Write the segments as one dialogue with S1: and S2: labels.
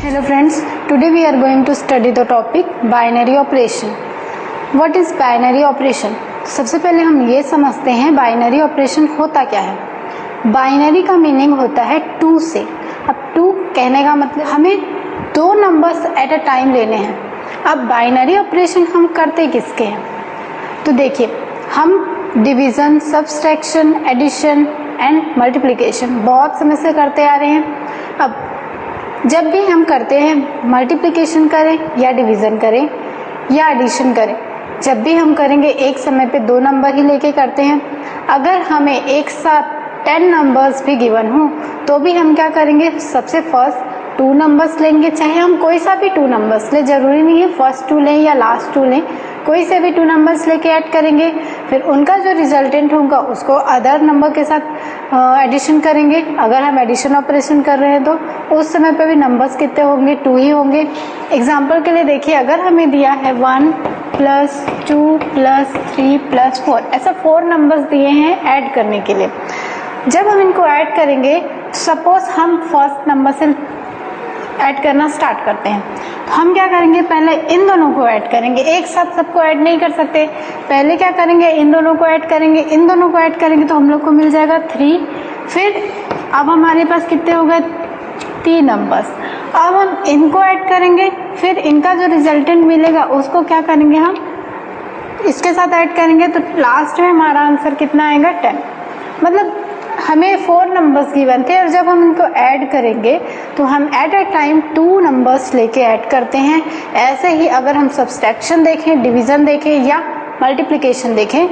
S1: Hello friends, today we are going to study the topic binary operation. What is binary operation? सबसे पहले हम ये समझते हैं बाइनरी ऑपरेशन होता क्या है। बाइनरी का मीनिंग होता है 2 से। अब 2 कहने का मतलब हमें 2 नंबर्स एट अ टाइम लेने हैं। अब बाइनरी ऑपरेशन हम करते किसके हैं? तो देखिए, हम division, subtraction, addition and multiplication बहुत समय से करते आ रहे हैं। अब जब भी हम करते हैं, मल्टीप्लिकेशन करें या डिवीज़न करें या एडिशन करें, जब भी हम करेंगे एक समय पे 2 नंबर ही लेके करते हैं। अगर हमें एक साथ 10 नंबर्स भी गिवन हो तो भी हम क्या करेंगे, सबसे फर्स्ट 2 नंबर्स लेंगे। चाहे हम कोई सा भी 2 नंबर्स लें, ज़रूरी नहीं है फर्स्ट 2 लें या लास्ट 2 लें, कोई से भी 2 नंबर्स लेके ऐड करेंगे। फिर उनका जो रिजल्टेंट होगा उसको अदर नंबर के साथ एडिशन करेंगे। अगर हम एडिशन ऑपरेशन कर रहे हैं तो उस समय पे भी नंबर्स कितने होंगे, 2 ही होंगे। एग्जाम्पल के लिए देखिए, अगर हमें दिया है 1 + 2 + 3 + 4, ऐसा 4 नंबर्स दिए हैं ऐड करने के लिए। जब हम इनको ऐड करेंगे, सपोज हम फर्स्ट नंबर से ऐड करना स्टार्ट करते हैं, तो हम क्या करेंगे, पहले इन दोनों को ऐड करेंगे। एक साथ सबको ऐड नहीं कर सकते, पहले क्या करेंगे, इन दोनों को ऐड करेंगे। इन दोनों को ऐड करेंगे तो हम लोग को मिल जाएगा 3। फिर अब हमारे पास कितने हो गए, 3 नंबर्स। अब हम इनको ऐड करेंगे, फिर इनका जो रिजल्टेंट मिलेगा उसको क्या करेंगे, हम इसके साथ ऐड करेंगे, तो लास्ट में हमारा आंसर कितना आएगा, 10। मतलब हमें 4 नंबर्स गिवन थे और जब हम इनको ऐड करेंगे तो हम एट अ टाइम 2 नंबर्स लेके ऐड करते हैं। ऐसे ही अगर हम सब्सट्रैक्शन देखें, डिवीज़न देखें या मल्टीप्लिकेशन देखें,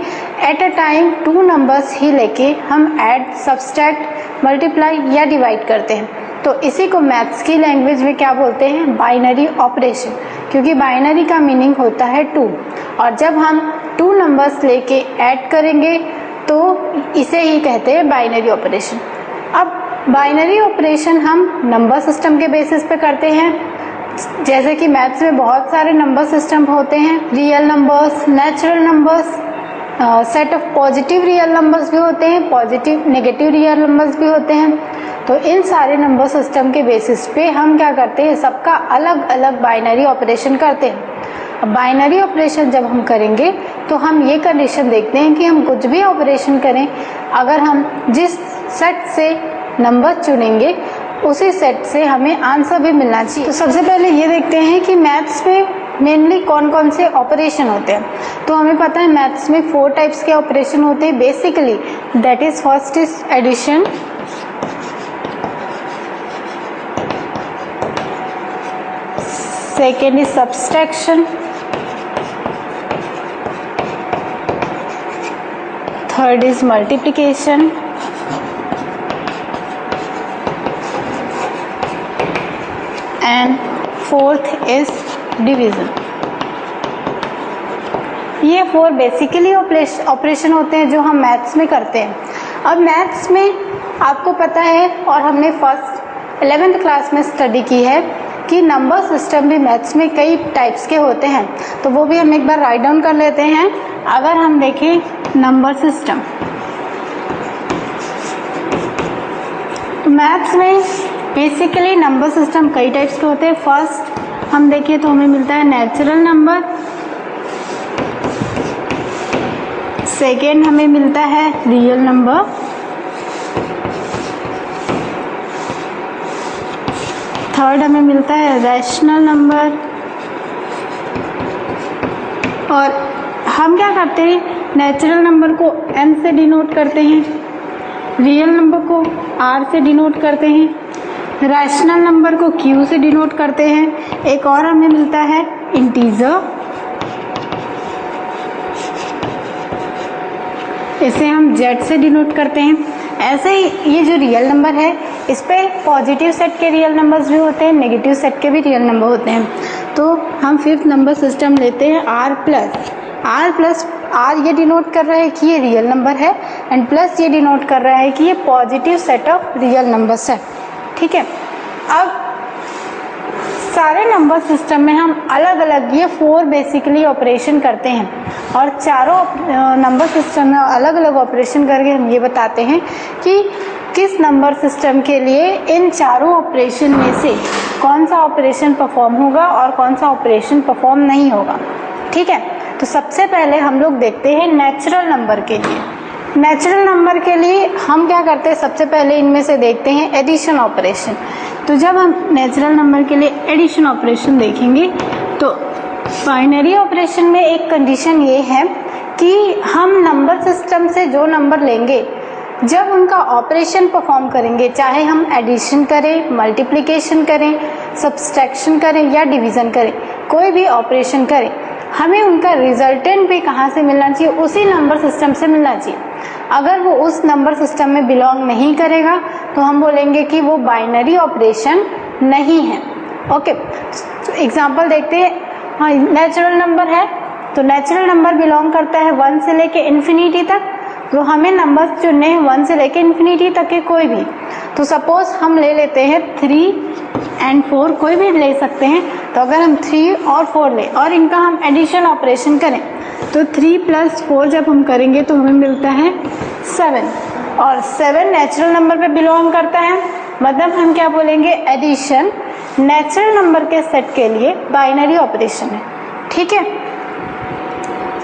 S1: एट अ टाइम 2 नंबर्स ही लेके हम ऐड, सब्सट्रैक्ट, मल्टीप्लाई या डिवाइड करते हैं। तो इसी को मैथ्स की लैंग्वेज में क्या बोलते हैं, बाइनरी ऑपरेशन, क्योंकि बाइनरी का मीनिंग होता है 2। और जब हम 2 नंबर्स लेके ऐड करेंगे तो इसे ही कहते हैं बाइनरी ऑपरेशन। अब बाइनरी ऑपरेशन हम नंबर सिस्टम के बेसिस पे करते हैं। जैसे कि मैथ्स में बहुत सारे नंबर सिस्टम होते हैं, real numbers, natural numbers, set of positive real numbers भी होते हैं, पॉजिटिव नेगेटिव रियल नंबर्स भी होते हैं। तो इन सारे नंबर सिस्टम के बेसिस पे हम क्या करते हैं, सबका अलग अलग बाइनरी ऑपरेशन करते हैं। अब बाइनरी ऑपरेशन जब हम करेंगे तो हम ये कंडीशन देखते हैं कि हम कुछ भी ऑपरेशन करें, अगर हम जिस सेट से नंबर चुनेंगे उसी सेट से हमें आंसर भी मिलना चाहिए। तो सबसे पहले ये देखते हैं कि मैथ्स में मेनली कौन कौन से ऑपरेशन होते हैं। तो हमें पता है मैथ्स में 4 टाइप्स के ऑपरेशन होते हैं basically, that is first is addition, second is subtraction, third is multiplication, and fourth is division. ये 4 बेसिकली ऑपरेशन होते हैं जो हम मैथ्स में करते हैं। अब मैथ्स में आपको पता है, और हमने फर्स्ट 11th क्लास में स्टडी की है कि नंबर सिस्टम भी मैथ्स में कई टाइप्स के होते हैं। तो वो भी हम एक बार राइट डाउन कर लेते हैं। अगर हम देखें नंबर सिस्टम, तो मैथ्स में बेसिकली नंबर सिस्टम कई टाइप्स के होते हैं। फर्स्ट हम देखें तो हमें मिलता है नेचुरल नंबर, सेकेंड हमें मिलता है रियल नंबर, थर्ड हमें मिलता है रैशनल नंबर, और हम क्या करते हैं, नेचुरल नंबर को n से डिनोट करते हैं, रियल नंबर को r से डिनोट करते हैं, रैशनल नंबर को q से डिनोट करते हैं। एक और हमें मिलता है इंटीजर, इसे हम z से डिनोट करते हैं। ऐसे ही ये जो रियल नंबर है, इस पे पॉजिटिव सेट के रियल नंबर्स भी होते हैं, नेगेटिव सेट के भी रियल नंबर होते हैं। तो हम 5th नंबर सिस्टम लेते हैं r ये डिनोट कर रहा है कि ये रियल नंबर है, एंड प्लस ये डिनोट कर रहा है कि ये positive set of real numbers है। ठीक है, अब सारे नंबर सिस्टम में हम अलग अलग ये 4 बेसिकली ऑपरेशन करते हैं, और चारों नंबर सिस्टम में अलग अलग ऑपरेशन करके हम ये बताते हैं कि किस नंबर सिस्टम के लिए इन चारों ऑपरेशन में से कौन सा ऑपरेशन परफॉर्म होगा और कौन सा ऑपरेशन परफॉर्म नहीं होगा। ठीक है, तो सबसे पहले हम लोग देखते हैं नेचुरल नंबर के लिए। नेचुरल नंबर के लिए हम क्या करते हैं, सबसे पहले इनमें से देखते हैं एडिशन ऑपरेशन। तो जब हम नेचुरल नंबर के लिए एडिशन ऑपरेशन देखेंगे तो बाइनरी ऑपरेशन में एक कंडीशन ये है कि हम नंबर सिस्टम से जो नंबर लेंगे जब उनका ऑपरेशन परफॉर्म करेंगे, चाहे हम एडिशन करें, मल्टीप्लिकेशन करें, सब्सट्रैक्शन करें या डिवीज़न करें, कोई भी ऑपरेशन करें, हमें उनका रिजल्टेंट भी कहाँ से मिलना चाहिए, उसी नंबर सिस्टम से मिलना चाहिए। अगर वो उस नंबर सिस्टम में बिलोंग नहीं करेगा तो हम बोलेंगे कि वो बाइनरी ऑपरेशन नहीं है। ओके, एग्जांपल देखते हैं। हाँ, नेचुरल नंबर है तो नेचुरल नंबर बिलोंग करता है 1 से लेके इन्फिनिटी तक, तो हमें नंबर चुनने हैं 1 से लेके इन्फिनिटी तक के कोई भी। तो सपोज हम ले लेते हैं 3 और 4, कोई भी ले सकते हैं। तो अगर हम 3 और 4 ले और इनका हम एडिशन ऑपरेशन करें तो 3 + 4 जब हम करेंगे तो हमें मिलता है 7, और 7 नेचुरल नंबर पे बिलोंग करता है, मतलब हम क्या बोलेंगे, एडिशन नेचुरल नंबर के सेट के लिए बाइनरी ऑपरेशन है। ठीक है,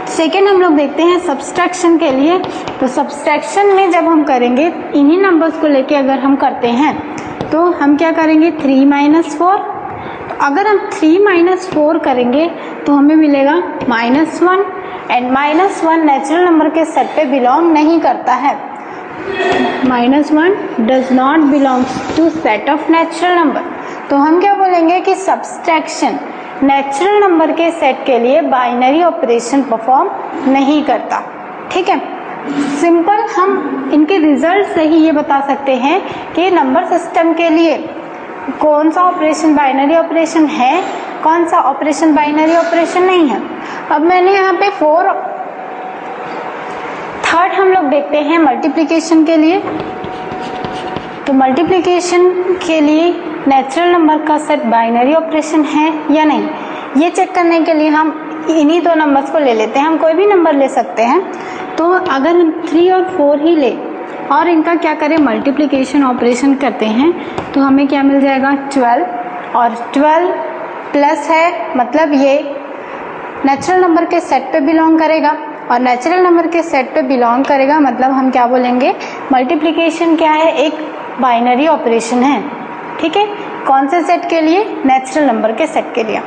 S1: सेकेंड हम लोग देखते हैं सब्सट्रैक्शन के लिए। तो सब्सट्रैक्शन में जब हम करेंगे, इन्हीं नंबर्स को लेके अगर हम करते हैं तो हम क्या करेंगे, 3 - 4। तो अगर हम 3 - 4 करेंगे तो हमें मिलेगा -1, एंड -1 नेचुरल नंबर के सेट पे बिलोंग नहीं करता है। -1 does not belongs to set of natural number. तो हम क्या बोलेंगे कि सब्सट्रैक्शन नेचुरल नंबर के सेट के लिए बाइनरी ऑपरेशन परफॉर्म नहीं करता। ठीक है, सिंपल हम इनके रिजल्ट से ही ये बता सकते हैं कि नंबर सिस्टम के लिए कौन सा ऑपरेशन बाइनरी ऑपरेशन है, कौन सा ऑपरेशन बाइनरी ऑपरेशन नहीं है। अब मैंने यहाँ पे थर्ड हम लोग देखते हैं मल्टीप्लिकेशन के लिए। तो मल्टीप्लिकेशन के लिए नेचुरल नंबर का सेट बाइनरी ऑपरेशन है या नहीं, ये चेक करने के लिए हम इन्हीं दो नंबर्स को ले लेते हैं। हम कोई भी नंबर ले सकते हैं। तो अगर हम 3 और 4 ही ले और इनका क्या करें, मल्टीप्लिकेशन ऑपरेशन करते हैं तो हमें क्या मिल जाएगा, 12, और 12 प्लस है, मतलब ये नेचुरल नंबर के सेट पे बिलोंग करेगा, और नेचुरल नंबर के सेट पे बिलोंग करेगा मतलब हम क्या बोलेंगे, मल्टीप्लिकेशन क्या है, एक बाइनरी ऑपरेशन है। ठीक है, कौन से सेट के लिए, नेचुरल नंबर के सेट के लिए।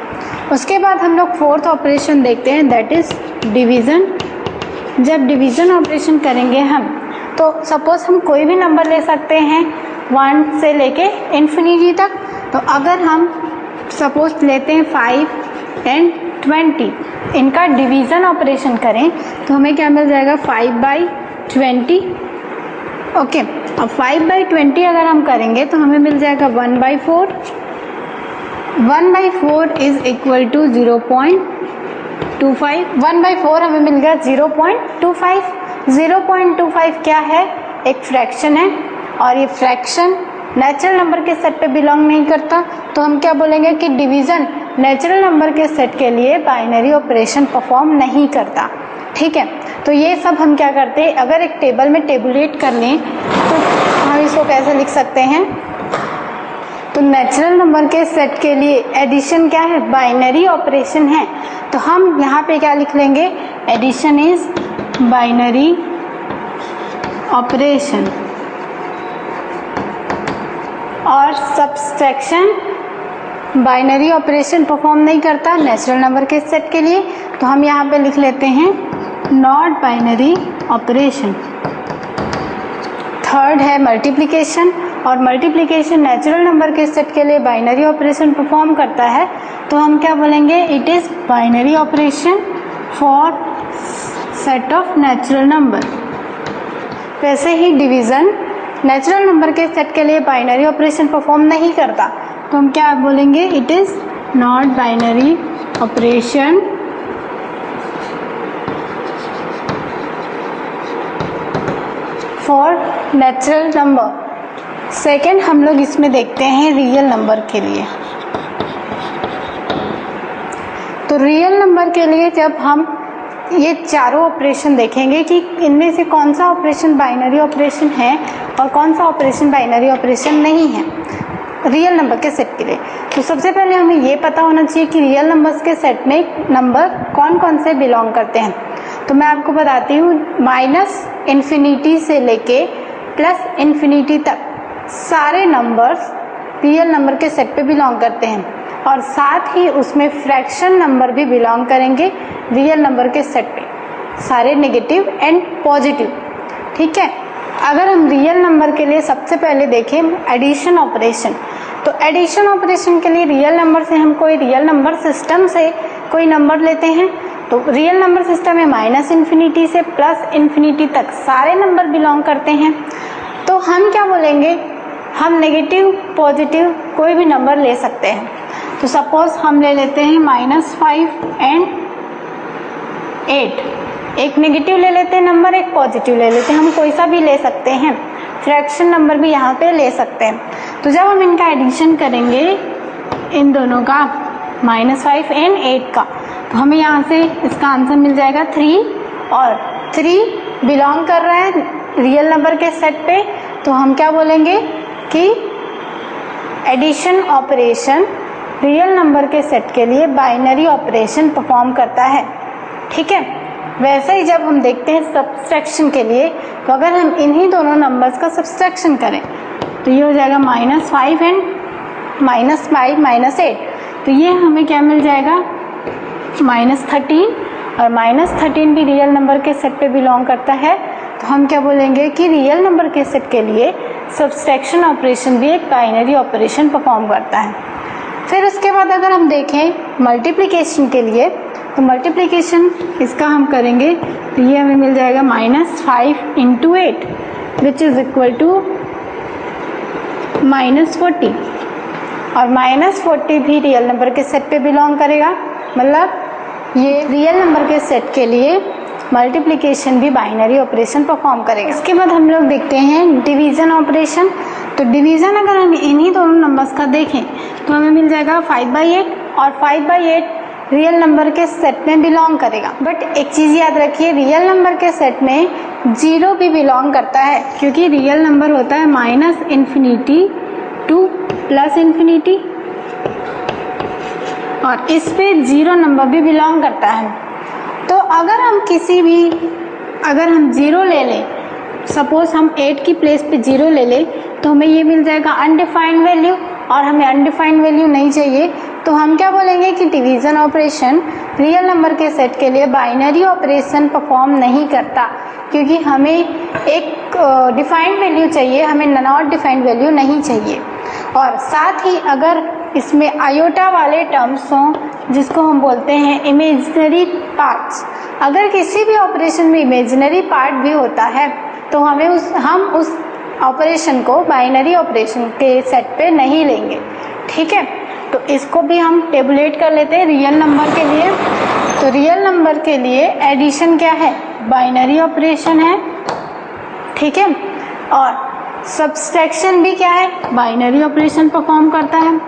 S1: उसके बाद हम लोग फोर्थ ऑपरेशन देखते हैं, दैट इज डिवीज़न। जब डिवीज़न ऑपरेशन करेंगे हम, तो सपोज हम कोई भी नंबर ले सकते हैं 1 से लेके इन्फिनिटी तक। तो अगर हम सपोज लेते हैं 5 और 20, इनका डिवीज़न ऑपरेशन करें तो हमें क्या मिल जाएगा, 5/20। ओके, अब 5/20 अगर हम करेंगे तो हमें मिल जाएगा 1/4। 1/4 इज इक्वल टू 0.25। 1/4 हमें मिल गया 0.25। 0.25 क्या है, एक फ्रैक्शन है, और ये फ्रैक्शन नेचुरल नंबर के सेट पे बिलोंग नहीं करता। तो हम क्या बोलेंगे कि डिवीज़न नेचुरल नंबर के सेट के लिए बाइनरी ऑपरेशन परफॉर्म नहीं करता। ठीक है, तो ये सब हम क्या करते हैं, अगर एक टेबल में टेबुलेट कर लें तो हम इसको कैसे लिख सकते हैं। तो नेचुरल नंबर के सेट के लिए एडिशन क्या है, बाइनरी ऑपरेशन है। तो हम यहाँ पे क्या लिख लेंगे, एडिशन इज बाइनरी ऑपरेशन, और सब्सट्रैक्शन बाइनरी ऑपरेशन परफॉर्म नहीं करता नेचुरल नंबर के सेट के लिए। तो हम यहाँ पे लिख लेते हैं नॉट बाइनरी ऑपरेशन। थर्ड है मल्टीप्लिकेशन, और मल्टीप्लिकेशन नेचुरल नंबर के सेट के लिए बाइनरी ऑपरेशन परफॉर्म करता है। तो हम क्या बोलेंगे, it is binary operation for set of natural number. वैसे ही डिवीज़न नेचुरल नंबर के सेट के लिए बाइनरी ऑपरेशन परफॉर्म नहीं करता। तो हम क्या बोलेंगे, it is not binary operation for natural number. Second हम लोग इसमें देखते हैं रियल नंबर के लिए। तो रियल नंबर के लिए जब हम ये चारों ऑपरेशन देखेंगे कि इनमें से कौन सा ऑपरेशन बाइनरी ऑपरेशन है और कौन सा ऑपरेशन बाइनरी ऑपरेशन नहीं है। रियल नंबर के सेट के लिए। तो सबसे पहले हमें ये पता होना चाहिए कि रियल नंबर्स के सेट में नंबर कौन कौन से बिलोंग करते हैं। तो मैं आपको बताती हूँ, -∞ से लेके +∞ तक सारे नंबर्स रियल नंबर के सेट पे बिलोंग करते हैं, और साथ ही उसमें फ्रैक्शन नंबर भी बिलोंग करेंगे रियल नंबर के सेट पे, सारे नेगेटिव एंड पॉजिटिव। ठीक है, अगर हम रियल नंबर के लिए सबसे पहले देखें एडिशन ऑपरेशन, तो एडिशन ऑपरेशन के लिए रियल नंबर से हम कोई रियल नंबर सिस्टम से कोई नंबर लेते हैं। तो रियल नंबर सिस्टम में -∞ से +∞ तक सारे नंबर बिलोंग करते हैं। तो हम क्या बोलेंगे, हम नेगेटिव पॉजिटिव कोई भी नंबर ले सकते हैं। तो सपोज हम ले लेते हैं -5 एंड 8, एक नेगेटिव ले लेते हैं नंबर, एक पॉजिटिव ले लेते हैं, हम कोई सा भी ले सकते हैं, फ्रैक्शन नंबर भी यहाँ पे ले सकते हैं। तो जब हम इनका एडिशन करेंगे इन दोनों का, -5 एंड 8 का, तो हमें यहाँ से इसका आंसर मिल जाएगा 3, और 3 बिलोंग कर रहा है रियल नंबर के सेट पे। तो हम क्या बोलेंगे कि एडिशन ऑपरेशन रियल नंबर के सेट के लिए बाइनरी ऑपरेशन परफॉर्म करता है। ठीक है, वैसे ही जब हम देखते हैं सब्सट्रैक्शन के लिए, तो अगर हम इन्हीं दोनों नंबर्स का सब्सट्रैक्शन करें तो ये हो जाएगा -5 एंड -5 -8, तो ये हमें क्या मिल जाएगा -13, और -13 भी रियल नंबर के सेट पे बिलोंग करता है। तो हम क्या बोलेंगे कि रियल नंबर के सेट के लिए सब्सट्रैक्शन ऑपरेशन भी एक बाइनरी ऑपरेशन परफॉर्म करता है। फिर उसके बाद अगर हम देखें मल्टीप्लिकेशन के लिए, तो मल्टीप्लिकेशन इसका हम करेंगे तो ये हमें मिल जाएगा -5 × 8 विच इज इक्वल टू -40, और -40 भी रियल नंबर के सेट पे बिलोंग करेगा, मतलब ये रियल नंबर के सेट के लिए मल्टीप्लिकेशन भी बाइनरी ऑपरेशन परफॉर्म करेगा। इसके बाद हम लोग देखते हैं डिवीजन ऑपरेशन। तो डिवीजन अगर हम इन्हीं दोनों नंबर्स का देखें तो हमें मिल जाएगा 5/8, और 5/8 रियल नंबर के सेट में बिलोंग करेगा। बट एक चीज़ याद रखिए, रियल नंबर के सेट में 0 भी बिलोंग करता है, क्योंकि रियल नंबर होता है -∞ टू +∞, और इस पे 0 नंबर भी बिलोंग करता है। तो अगर हम अगर हम 0 ले लें, सपोज हम 8 की प्लेस पे 0 ले लें, तो हमें ये मिल जाएगा अनडिफाइंड वैल्यू, और हमें अनडिफाइंड वैल्यू नहीं चाहिए। तो हम क्या बोलेंगे कि डिवीजन ऑपरेशन रियल नंबर के सेट के लिए बाइनरी ऑपरेशन परफॉर्म नहीं करता, क्योंकि हमें एक डिफाइंड वैल्यू चाहिए, हमें नॉट डिफाइंड वैल्यू नहीं चाहिए। और साथ ही अगर इसमें आयोटा वाले टर्म्स हों, जिसको हम बोलते हैं इमेजिनरी पार्ट्स, अगर किसी भी ऑपरेशन में इमेजिनरी पार्ट भी होता है तो हम उस ऑपरेशन को बाइनरी ऑपरेशन के सेट पे नहीं लेंगे। ठीक है, तो इसको भी हम टेबुलेट कर लेते हैं रियल नंबर के लिए। तो रियल नंबर के लिए एडिशन क्या है, बाइनरी ऑपरेशन है। ठीक है, और सब्सट्रैक्शन भी क्या है, बाइनरी ऑपरेशन परफॉर्म करता है।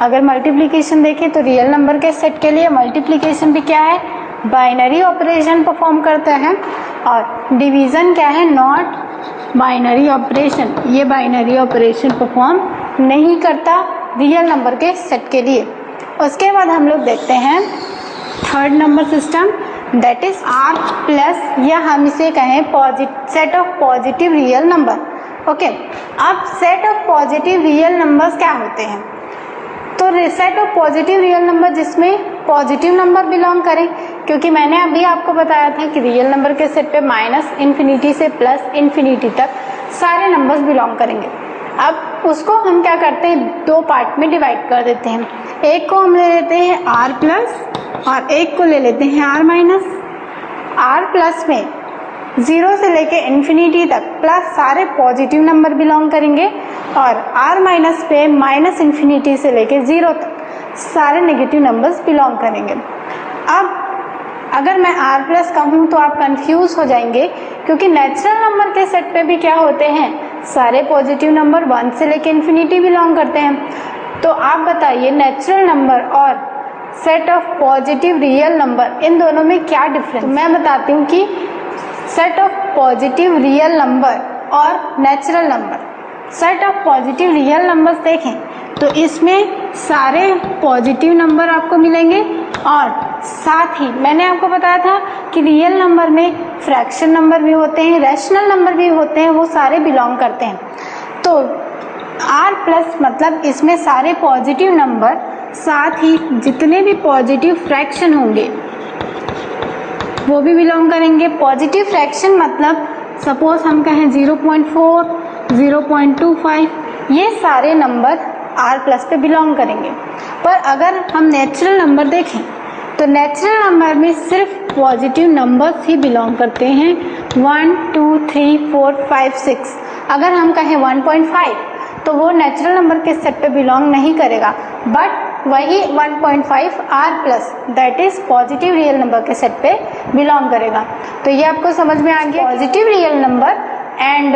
S1: अगर मल्टीप्लिकेशन देखें तो रियल नंबर के सेट के लिए मल्टीप्लिकेशन भी क्या है, बाइनरी ऑपरेशन परफॉर्म करता है। और डिवीज़न क्या है, नॉट बाइनरी ऑपरेशन, ये बाइनरी ऑपरेशन परफॉर्म नहीं करता रियल नंबर के सेट के लिए। उसके बाद हम लोग देखते हैं third number system, that is R+, या हम इसे कहें set of positive real number. Okay, अब set of positive real numbers क्या होते हैं, तो set of positive real number जिसमें पॉजिटिव नंबर बिलोंग करें, क्योंकि मैंने अभी आपको बताया था कि रियल नंबर के सेट पे -∞ से +∞ तक सारे नंबर्स बिलोंग करेंगे। अब उसको हम क्या करते हैं, 2 पार्ट में डिवाइड कर देते हैं। एक को हम ले लेते हैं R+, और एक को ले लेते हैं R-। R+ में 0 से लेके ∞ तक प्लस सारे पॉजिटिव नंबर बिलोंग करेंगे, और R- पे -∞ से लेके 0 तक सारे नेगेटिव नंबर्स बिलोंग करेंगे। अब अगर मैं R+ कहूँ तो आप कंफ्यूज हो जाएंगे, क्योंकि नेचुरल नंबर के सेट पे भी क्या होते हैं, सारे पॉजिटिव नंबर 1 से लेके ∞ बिलोंग करते हैं। तो आप बताइए नेचुरल नंबर और set of positive real number, इन दोनों में क्या डिफरेंस। तो मैं बताती हूँ कि set of positive real number और natural number, set of positive real numbers देखें तो इसमें सारे पॉजिटिव नंबर आपको मिलेंगे और साथ ही मैंने आपको बताया था कि रियल नंबर में फ्रैक्शन नंबर भी होते हैं, रैशनल नंबर भी होते हैं, वो सारे बिलोंग करते हैं। तो R प्लस मतलब इसमें सारे पॉजिटिव नंबर, साथ ही जितने भी पॉजिटिव फ्रैक्शन होंगे वो भी बिलोंग करेंगे। पॉजिटिव फ्रैक्शन मतलब सपोज हम कहें 0.4, 0.25, ये सारे नंबर R प्लस पे बिलोंग करेंगे। पर अगर हम नेचुरल नंबर देखें तो नेचुरल नंबर में सिर्फ पॉजिटिव नंबर्स ही बिलोंग करते हैं। 1, 2, 3, 4, 5, 6। अगर हम कहें 1.5 तो वो नेचुरल नंबर के सेट पे बिलोंग नहीं करेगा, बट वही 1.5 R plus that is positive real number के सेट पे बिलोंग करेगा। तो ये आपको समझ में आ गया positive real number and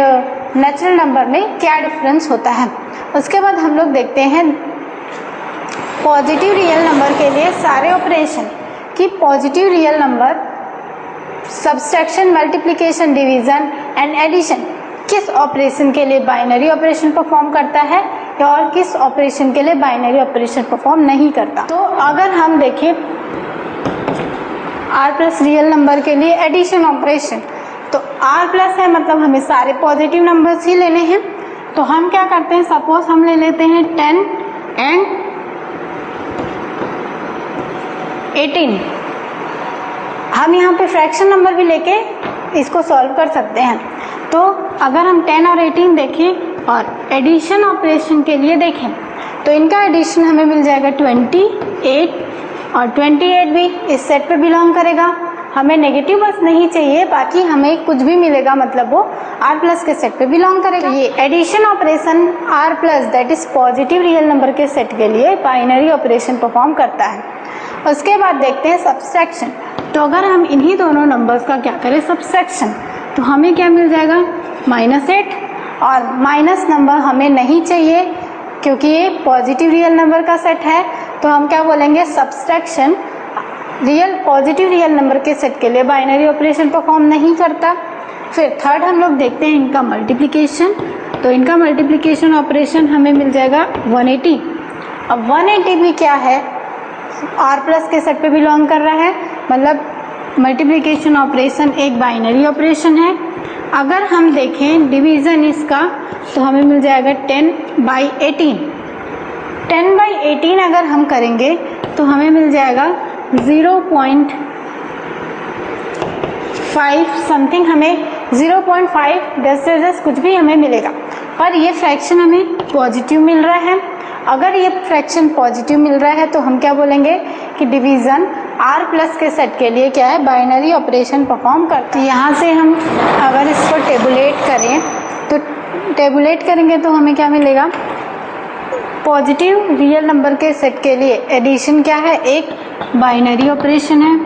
S1: natural number में क्या डिफरेंस होता है। उसके बाद हम लोग देखते हैं पॉजिटिव रियल नंबर के लिए सारे ऑपरेशन कि positive real number subtraction, multiplication, division and addition किस ऑपरेशन के लिए बाइनरी ऑपरेशन परफॉर्म करता है और किस ऑपरेशन के लिए बाइनरी ऑपरेशन परफॉर्म नहीं करता। तो अगर हम देखें R प्लस रियल नंबर के लिए एडिशन ऑपरेशन, तो R प्लस है मतलब हमें सारे पॉजिटिव नंबर्स ही लेने हैं। तो हम क्या करते हैं, सपोज हम ले लेते हैं 10 एंड 18। हम यहाँ पे फ्रैक्शन नंबर भी लेके इसको सॉल्व कर सकते हैं। तो अगर हम 10 और 18 देखें और एडिशन ऑपरेशन के लिए देखें तो इनका एडिशन हमें मिल जाएगा 28 और 28 भी इस सेट पे बिलोंग करेगा। हमें नेगेटिव बस नहीं चाहिए, बाकी हमें कुछ भी मिलेगा मतलब वो R प्लस के सेट पे बिलोंग करेगा। ये addition operation R plus that is positive real number के सेट के लिए बाइनरी ऑपरेशन परफॉर्म करता है। उसके बाद देखते हैं सब्सट्रैक्शन। तो अगर हम इन्हीं दोनों नंबर्स का क्या करें सब्सट्रैक्शन, तो हमें क्या मिल जाएगा -8 और माइनस नंबर हमें नहीं चाहिए क्योंकि ये पॉजिटिव रियल नंबर का सेट है। तो हम क्या बोलेंगे subtraction real positive real number के सेट के लिए बाइनरी ऑपरेशन परफॉर्म नहीं करता। फिर थर्ड हम लोग देखते हैं इनका मल्टीप्लिकेशन। तो इनका मल्टीप्लिकेशन ऑपरेशन हमें मिल जाएगा 180। अब 180 भी क्या है R प्लस के सेट पे बिलोंग कर रहा है, मतलब मल्टीप्लिकेशन ऑपरेशन एक बाइनरी ऑपरेशन है। अगर हम देखें डिवीज़न इसका तो हमें मिल जाएगा 10/18। 10/18 अगर हम करेंगे तो हमें मिल जाएगा 0.5 समथिंग, हमें 0.5 10 से 10 कुछ भी हमें मिलेगा। पर ये फ्रैक्शन हमें पॉजिटिव मिल रहा है। अगर ये फ्रैक्शन पॉजिटिव मिल रहा है तो हम क्या बोलेंगे कि डिवीज़न R प्लस के सेट के लिए क्या है बाइनरी ऑपरेशन परफॉर्म करते हैं। यहाँ से हम अगर इसको टेबुलेट करें तो टेबुलेट करेंगे तो हमें क्या मिलेगा, पॉजिटिव रियल नंबर के सेट के लिए एडिशन क्या है एक बाइनरी ऑपरेशन है।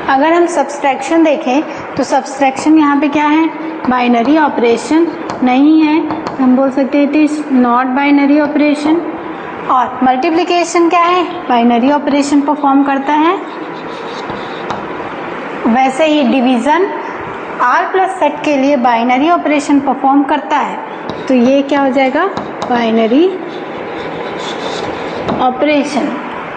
S1: अगर हम सब्सट्रैक्शन देखें तो सब्सट्रैक्शन यहाँ पे क्या है बाइनरी ऑपरेशन नहीं है, हम बोल सकते हैं it is not binary operation. और मल्टीप्लिकेशन क्या है बाइनरी ऑपरेशन परफॉर्म करता है। वैसे ही डिवीज़न R प्लस सेट के लिए बाइनरी ऑपरेशन परफॉर्म करता है। तो ये क्या हो जाएगा बाइनरी ऑपरेशन।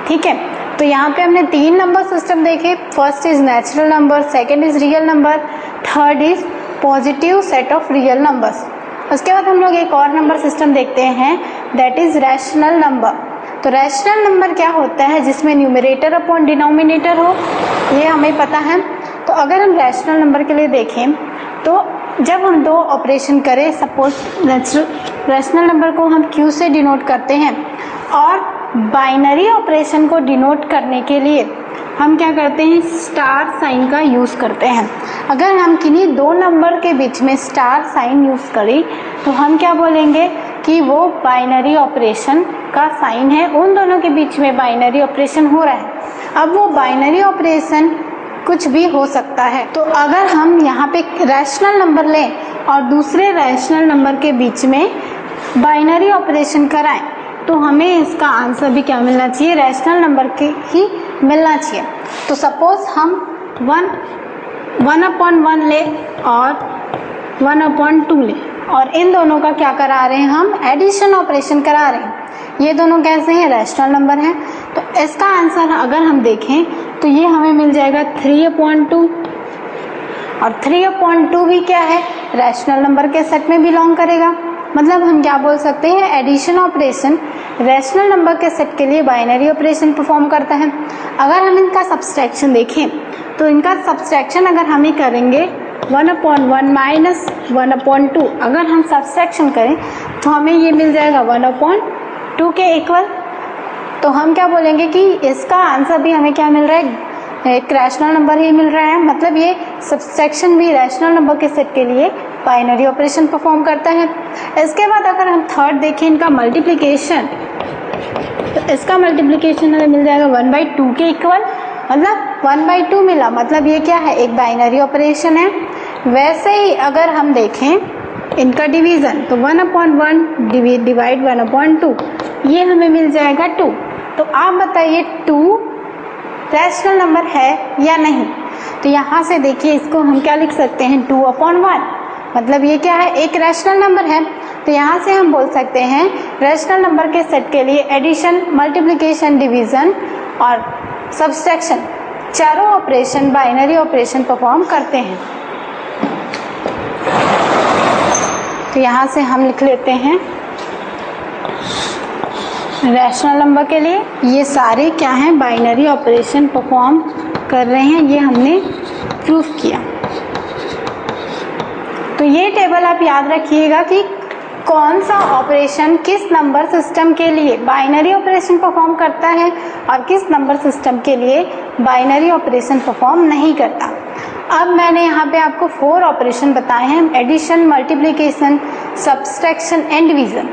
S1: ठीक है, तो यहाँ पे हमने 3 नंबर सिस्टम देखे। First is natural number, second is real number, third is positive set of real numbers. उसके बाद हम लोग एक और नंबर सिस्टम देखते हैं दैट इज रैशनल नंबर। तो रैशनल नंबर क्या होता है जिसमें न्यूमरेटर अपॉन डिनोमिनेटर हो, ये हमें पता है। तो अगर हम रैशनल नंबर के लिए देखें तो जब हम 2 ऑपरेशन करें, सपोज रैशनल नंबर को हम Q से डिनोट करते हैं और बाइनरी ऑपरेशन को डिनोट करने के लिए हम क्या करते हैं स्टार साइन का यूज़ करते हैं। अगर हम किन्हीं 2 नंबर के बीच में स्टार साइन यूज़ करें तो हम क्या बोलेंगे कि वो बाइनरी ऑपरेशन का साइन है, उन दोनों के बीच में बाइनरी ऑपरेशन हो रहा है। अब वो बाइनरी ऑपरेशन कुछ भी हो सकता है। तो अगर हम यहाँ पे रैशनल नंबर लें और दूसरे रैशनल नंबर के बीच में बाइनरी ऑपरेशन कराएं तो हमें इसका आंसर भी क्या मिलना चाहिए रैशनल नंबर के ही मिलना चाहिए। तो सपोज हम 1/1 ले और 1/2 ले, और इन दोनों का क्या करा रहे हैं, हम एडिशन ऑपरेशन करा रहे हैं। ये दोनों कैसे हैं, रैशनल नंबर हैं। तो इसका आंसर अगर हम देखें तो ये हमें मिल जाएगा 3/2, और 3/2 भी क्या है, रैशनल नंबर के सेट में बिलोंग करेगा। मतलब हम क्या बोल सकते हैं, एडिशन ऑपरेशन रैशनल नंबर के सेट के लिए बाइनरी ऑपरेशन परफॉर्म करता है। अगर हम इनका सब्सट्रैक्शन देखें तो इनका सब्सट्रैक्शन अगर हम ही करेंगे 1/1 माइनस 1/2, अगर हम सब्सट्रैक्शन करें तो हमें ये मिल जाएगा 1/2 के इक्वल। तो हम क्या बोलेंगे कि इसका आंसर भी हमें क्या मिल रहा है, एक रैशनल नंबर ही मिल रहा है। मतलब ये सब्सट्रैक्शन भी रैशनल नंबर के सेट के लिए बाइनरी ऑपरेशन परफॉर्म करता है। इसके बाद अगर हम थर्ड देखें इनका मल्टीप्लिकेशन, तो इसका मल्टीप्लिकेशन हमें मिल जाएगा 1/2 के इक्वल। मतलब 1/2 मिला, मतलब ये क्या है, एक बाइनरी ऑपरेशन है। वैसे ही अगर हम देखें इनका डिवीजन तो 1/1 डिवाइड 1/2, ये हमें मिल जाएगा 2। तो आप बताइए 2 रैशनल नंबर है या नहीं। तो यहाँ से देखिए इसको हम क्या लिख सकते हैं, 2/1, मतलब ये क्या है, एक रैशनल नंबर है। तो यहाँ से हम बोल सकते हैं रैशनल नंबर के सेट के लिए एडिशन, मल्टीप्लिकेशन, डिवीजन और सब्सट्रैक्शन चारों ऑपरेशन बाइनरी ऑपरेशन परफॉर्म करते हैं। तो यहाँ से हम लिख लेते हैं रैशनल नंबर के लिए ये सारे क्या हैं, बाइनरी ऑपरेशन परफॉर्म कर रहे हैं। ये हमने प्रूफ किया। तो ये टेबल आप याद रखिएगा कि कौन सा ऑपरेशन किस नंबर सिस्टम के लिए बाइनरी ऑपरेशन परफॉर्म करता है और किस नंबर सिस्टम के लिए बाइनरी ऑपरेशन परफॉर्म नहीं करता। अब मैंने यहाँ पे आपको 4 ऑपरेशन बताए हैं, addition, multiplication, subtraction and division.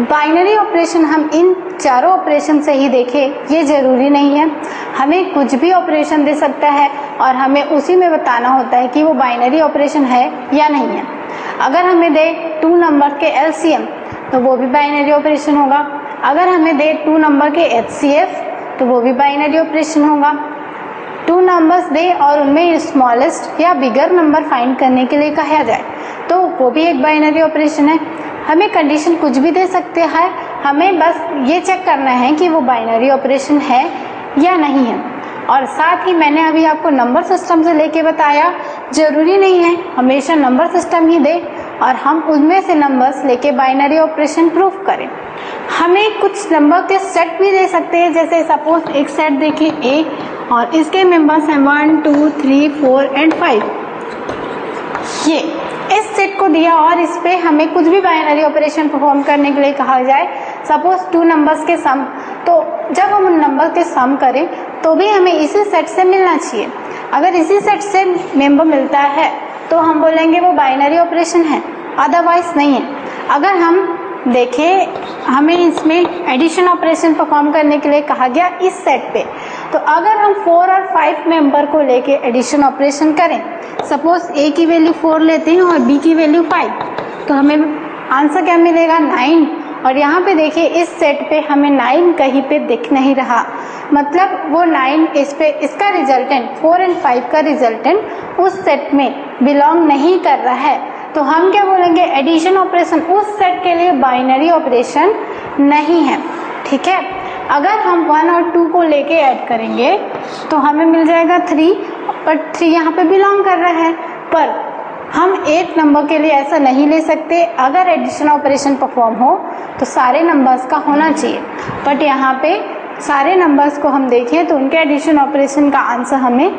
S1: Binary operation हम इन चारों ऑपरेशन से ही देखें ये ज़रूरी नहीं है, हमें कुछ भी ऑपरेशन दे सकता है और हमें उसी में बताना होता है कि वो बाइनरी ऑपरेशन है या नहीं है। अगर हमें दे 2 नंबर के एलसीएम तो वो भी बाइनरी ऑपरेशन होगा। अगर हमें दे 2 नंबर के एचसीएफ तो वो भी बाइनरी ऑपरेशन होगा। 2 नंबर्स दे और उनमें स्मॉलेस्ट या बिगर नंबर फाइंड करने के लिए कहा जाए तो वो भी एक बाइनरी ऑपरेशन है। हमें कंडीशन कुछ भी दे सकते हैं, हमें बस ये चेक करना है कि वो बाइनरी ऑपरेशन है या नहीं है। और साथ ही मैंने अभी आपको नंबर सिस्टम से लेके बताया, जरूरी नहीं है हमेशा नंबर सिस्टम ही दे और हम उनमें से नंबर्स लेके बाइनरी ऑपरेशन प्रूफ करें। हमें कुछ नंबर के सेट भी दे सकते हैं, जैसे सपोज एक सेट देखिए ए और इसके मेंबर्स हैं 1 2 3 4 एंड 5। ये इस सेट को दिया और इस पे हमें कुछ भी बाइनरी ऑपरेशन परफॉर्म करने के लिए कहा जाए, सपोज 2 नंबर्स के सम, तो जब हम उन नंबर के सम करें तो भी हमें इसी सेट से मिलना चाहिए। अगर इसी सेट से मेंबर मिलता है तो हम बोलेंगे वो बाइनरी ऑपरेशन है, अदरवाइज नहीं है। अगर हम देखें हमें इसमें एडिशन ऑपरेशन परफॉर्म करने के लिए कहा गया इस सेट पे, तो अगर हम 4 और 5 मेंबर को लेके एडिशन ऑपरेशन करें, सपोज ए की वैल्यू 4 लेते हैं और बी की वैल्यू 5, तो हमें आंसर क्या मिलेगा 9। और यहाँ पे देखिए इस सेट पे हमें 9 कहीं पे दिख नहीं रहा, मतलब वो 9 इस पे इसका रिजल्टेंट 4 और 5 का रिजल्टेंट उस सेट में बिलोंग नहीं कर रहा है। तो हम क्या बोलेंगे, एडिशन ऑपरेशन उस सेट के लिए बाइनरी ऑपरेशन नहीं है। ठीक है, अगर हम 1 और 2 को लेके ऐड करेंगे तो हमें मिल जाएगा 3, पर 3 यहाँ पे बिलोंग कर रहा है। पर हम 8 नंबर के लिए ऐसा नहीं ले सकते, अगर एडिशन ऑपरेशन परफॉर्म हो तो सारे नंबर्स का होना चाहिए। बट यहाँ पे सारे नंबर्स को हम देखें तो उनके एडिशन ऑपरेशन का आंसर हमें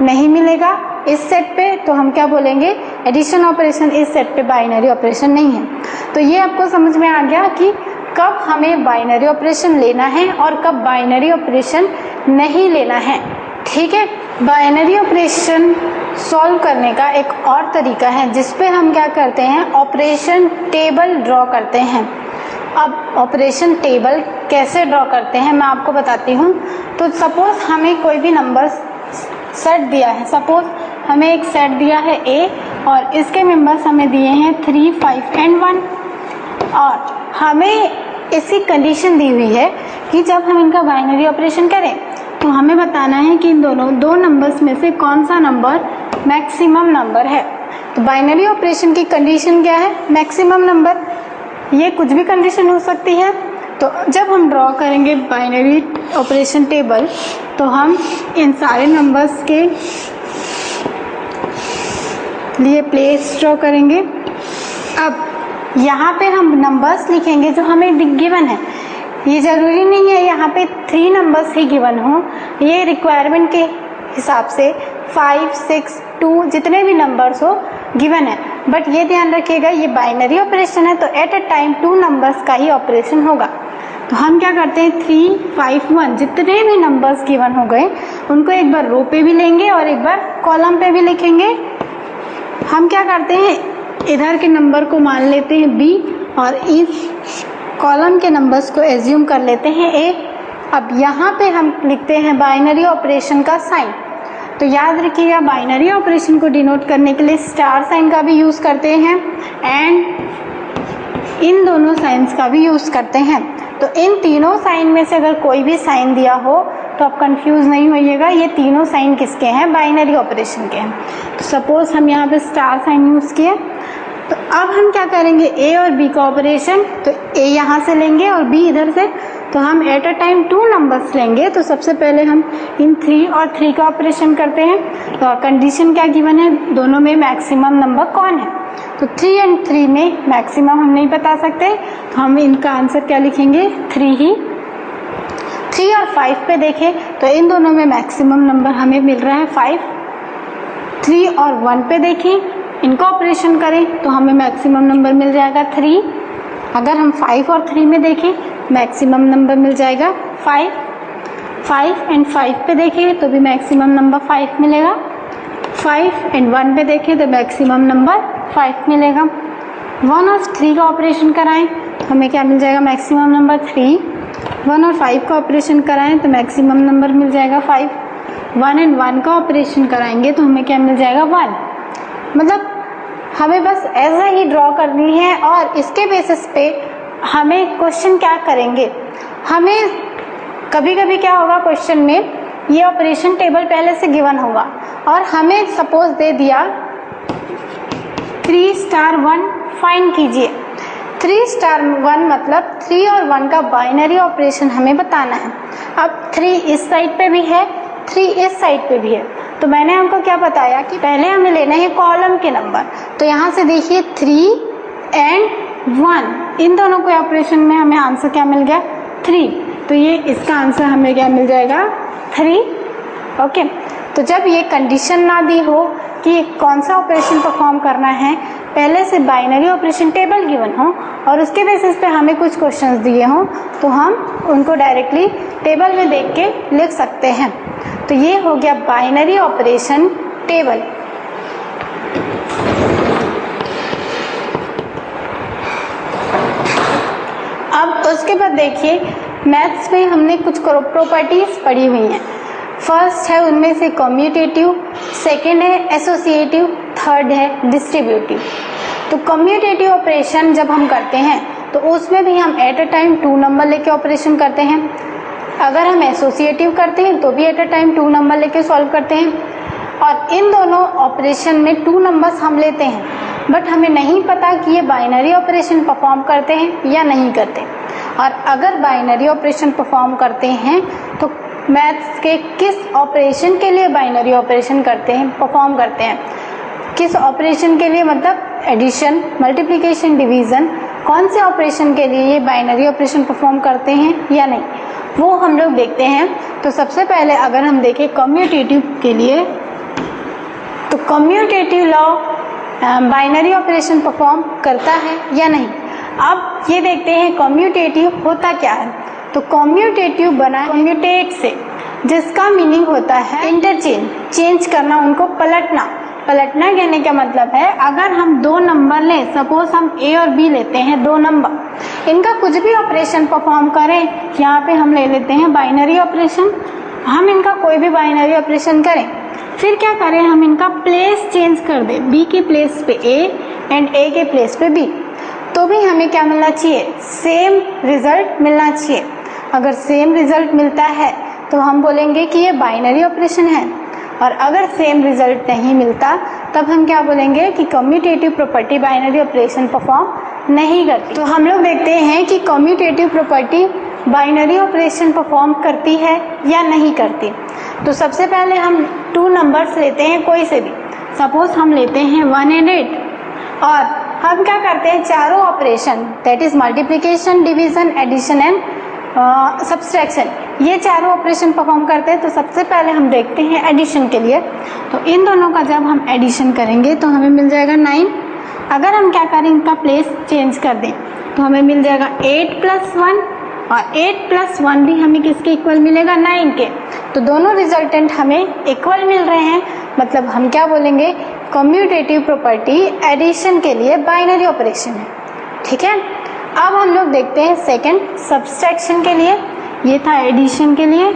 S1: नहीं मिलेगा इस सेट पे, तो हम क्या बोलेंगे, एडिशन ऑपरेशन इस सेट पे बाइनरी ऑपरेशन नहीं है। तो ये आपको समझ में आ गया कि कब हमें बाइनरी ऑपरेशन लेना है और कब बाइनरी ऑपरेशन नहीं लेना है। ठीक है, बाइनरी ऑपरेशन सॉल्व करने का एक और तरीका है जिसपे हम क्या करते हैं, ऑपरेशन टेबल ड्रॉ करते हैं। अब ऑपरेशन टेबल कैसे ड्रॉ करते हैं मैं आपको बताती हूँ। तो सपोज हमें कोई भी नंबर सेट दिया है, सपोज हमें एक सेट दिया है ए और इसके मेंबर्स हमें दिए हैं 3 5 एंड 1, और हमें इसकी कंडीशन दी हुई है कि जब हम इनका बाइनरी ऑपरेशन करें तो हमें बताना है कि इन दोनों 2 नंबर्स में से कौन सा नंबर मैक्सिमम नंबर है। तो बाइनरी ऑपरेशन की कंडीशन क्या है? Maximum number. ये कुछ भी कंडीशन हो सकती है। तो जब हम ड्रॉ करेंगे बाइनरी ऑपरेशन टेबल तो हम इन सारे नंबर्स के लिए प्लेस ड्रॉ करेंगे। अब यहाँ पे हम नंबर्स लिखेंगे जो हमें गिवन है। ये ज़रूरी नहीं है यहाँ पे 3 नंबर्स ही गिवन हो, ये रिक्वायरमेंट के हिसाब से 5, 6, 2 जितने भी नंबर्स हो गिवन है। बट ये ध्यान रखिएगा ये बाइनरी ऑपरेशन है तो एट अ टाइम 2 नंबर्स का ही ऑपरेशन होगा। तो हम क्या करते हैं 3, 5, 1 जितने भी नंबर्स गिवन हो गए उनको एक बार रो पे भी लेंगे और एक बार कॉलम पे भी लिखेंगे। हम क्या करते हैं इधर के नंबर को मान लेते हैं b और इस कॉलम के नंबर्स को एज्यूम कर लेते हैं a। अब यहाँ पे हम लिखते हैं बाइनरी ऑपरेशन का साइन। तो याद रखिएगा बाइनरी ऑपरेशन को डिनोट करने के लिए स्टार साइन का भी यूज़ करते हैं एंड इन दोनों साइंस का भी यूज़ करते हैं। तो इन तीनों साइन में से अगर कोई भी साइन दिया हो तो आप कंफ्यूज नहीं होइएगा, ये तीनों साइन किसके हैं? बाइनरी ऑपरेशन के हैं। तो सपोज हम यहाँ पे स्टार साइन यूज़ किए तो अब हम क्या करेंगे a और b का ऑपरेशन। तो a यहाँ से लेंगे और b इधर से, तो हम एट अ टाइम 2 नंबर्स लेंगे। तो सबसे पहले हम इन 3 और 3 का ऑपरेशन करते हैं। तो कंडीशन क्या गिवन है? दोनों में मैक्सिमम नंबर कौन है? तो 3 और 3 में मैक्सिमम हम नहीं बता सकते तो हम इनका आंसर क्या लिखेंगे? 3 ही। 3 और 5 पे देखें तो इन दोनों में मैक्सिमम नंबर हमें मिल रहा है 5। 3 और 1 पे देखें इनका ऑपरेशन करें तो हमें मैक्सिमम नंबर मिल जाएगा 3। अगर हम 5 और 3 में देखें मैक्सिमम नंबर मिल जाएगा 5। 5 एंड 5 पे देखें तो भी मैक्सिमम नंबर 5 मिलेगा। 5 एंड 1 पे देखें तो मैक्सिमम नंबर 5 मिलेगा। 1 और 3 का ऑपरेशन कराएं तो हमें क्या मिल जाएगा? Maximum number 3। 1 और 5 का ऑपरेशन कराएं तो मैक्सिमम नंबर मिल जाएगा 5। 1 एंड 1 का ऑपरेशन कराएंगे तो हमें क्या मिल जाएगा? 1। मतलब हमें बस ऐसा ही ड्रॉ करनी है और इसके बेसिस पे हमें क्वेश्चन क्या करेंगे। हमें कभी कभी क्या होगा क्वेश्चन में ये ऑपरेशन टेबल पहले से गिवन होगा और हमें सपोज दे दिया 3 स्टार 1 फाइंड कीजिए। 3 स्टार 1 मतलब 3 और 1 का बाइनरी ऑपरेशन हमें बताना है। अब 3 इस साइड पे भी है, 3 इस साइड पे भी है। तो मैंने हमको क्या बताया कि पहले हमें लेना है कॉलम के नंबर। तो यहाँ से देखिए 3 एंड 1 इन दोनों के ऑपरेशन में हमें आंसर क्या मिल गया? 3। तो ये इसका आंसर हमें क्या मिल जाएगा? 3। ओके। तो जब ये कंडीशन ना दी हो कि कौन सा ऑपरेशन परफॉर्म करना है, पहले से बाइनरी ऑपरेशन टेबल गिवन हो और उसके बेसिस पे हमें कुछ क्वेश्चंस दिए हों तो हम उनको डायरेक्टली टेबल में देख के लिख सकते हैं। तो ये हो गया बाइनरी ऑपरेशन टेबल। अब उसके बाद देखिए मैथ्स में हमने कुछ प्रॉपर्टीज पढ़ी हुई हैं। फर्स्ट है उनमें से कम्यूटेटिव, सेकंड है एसोसिएटिव, थर्ड है डिस्ट्रीब्यूटिव। तो कम्यूटेटिव ऑपरेशन जब हम करते हैं तो उसमें भी हम एट अ टाइम 2 नंबर लेके ऑपरेशन करते हैं। अगर हम एसोसिएटिव करते हैं तो भी एट अ टाइम 2 नंबर लेके सॉल्व करते हैं। और इन दोनों ऑपरेशन में 2 नंबर्स हम लेते हैं बट हमें नहीं पता कि ये बाइनरी ऑपरेशन परफॉर्म करते हैं या नहीं करते। और अगर बाइनरी ऑपरेशन परफॉर्म करते हैं तो मैथ्स के किस ऑपरेशन के लिए बाइनरी ऑपरेशन करते हैं, परफॉर्म करते हैं, किस ऑपरेशन के लिए, मतलब एडिशन, मल्टीप्लिकेशन, डिवीज़न, कौन से ऑपरेशन के लिए ये बाइनरी ऑपरेशन परफॉर्म करते हैं या नहीं, वो हम लोग देखते हैं। तो सबसे पहले अगर हम देखें कम्यूटेटिव के लिए तो commutative law binary operation perform करता है या नहीं। अब ये देखते हैं कम्यूटेटिव होता क्या है। तो कम्यूटेटिव बना कम्यूटेट से, जिसका मीनिंग होता है इंटरचेंज, चेंज करना, उनको पलटना। पलटना कहने का मतलब है अगर हम 2 नंबर लें, सपोज हम a और b लेते हैं 2 नंबर, इनका कुछ भी ऑपरेशन परफॉर्म करें, यहाँ पे हम ले लेते हैं बाइनरी ऑपरेशन, हम इनका कोई भी बाइनरी ऑपरेशन करें, फिर क्या करें हम इनका प्लेस चेंज कर दें, b के प्लेस पे a एंड a के प्लेस पे b, तो भी हमें क्या मिलना चाहिए? सेम रिजल्ट मिलना चाहिए। अगर सेम रिजल्ट मिलता है तो हम बोलेंगे कि ये बाइनरी ऑपरेशन है, और अगर सेम रिजल्ट नहीं मिलता तब हम क्या बोलेंगे कि commutative property binary operation perform नहीं करती। तो हम लोग देखते हैं कि commutative property binary operation perform करती है या नहीं करती। तो सबसे पहले हम 2 नंबर्स लेते हैं कोई से भी, सपोज हम लेते हैं 1 and 8 और हम क्या करते हैं चारों operation that is multiplication, division, addition and subtraction, ये चारों ऑपरेशन परफॉर्म करते हैं। तो सबसे पहले हम देखते हैं एडिशन के लिए। तो इन दोनों का जब हम एडिशन करेंगे तो हमें मिल जाएगा 9। अगर हम क्या करें इनका प्लेस चेंज कर दें तो हमें मिल जाएगा 8 + 1 और 8 + 1 भी हमें किसके इक्वल मिलेगा 9 के। तो दोनों रिजल्टेंट हमें इक्वल मिल रहे हैं, मतलब हम क्या बोलेंगे कम्यूटेटिव प्रॉपर्टी एडिशन के लिए बाइनरी ऑपरेशन है। ठीक है, अब हम लोग देखते हैं सेकंड सब्सट्रैक्शन के लिए। ये था एडिशन के लिए,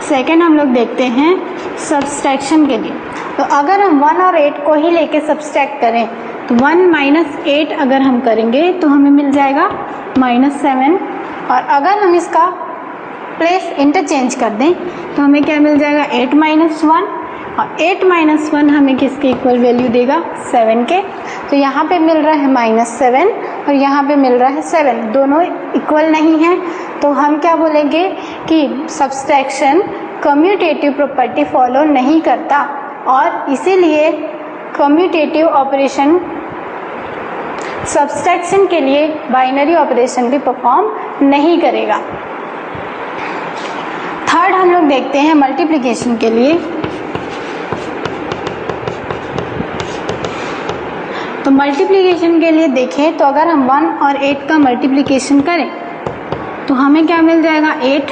S1: सेकंड हम लोग देखते हैं सब्सट्रैक्शन के लिए। तो अगर हम 1 और 8 को ही लेके सब्सट्रैक्ट करें तो 1 - 8 अगर हम करेंगे तो हमें मिल जाएगा -7 और अगर हम इसका प्लेस इंटरचेंज कर दें तो हमें क्या मिल जाएगा 8 - 1 और 8 - 1 हमें किसके इक्वल वैल्यू देगा 7 के। तो यहाँ पे मिल रहा है -7 और यहाँ पे मिल रहा है 7, दोनों इक्वल नहीं है। तो हम क्या बोलेंगे कि सब्सट्रैक्शन कम्यूटेटिव प्रॉपर्टी फॉलो नहीं करता और इसीलिए कम्यूटेटिव ऑपरेशन सब्सट्रैक्शन के लिए बाइनरी ऑपरेशन भी परफॉर्म नहीं करेगा। थर्ड हम लोग देखते हैं मल्टीप्लिकेशन के लिए। तो मल्टीप्लिकेशन के लिए देखें तो अगर हम 1 और 8 का मल्टीप्लिकेशन करें तो हमें क्या मिल जाएगा 8।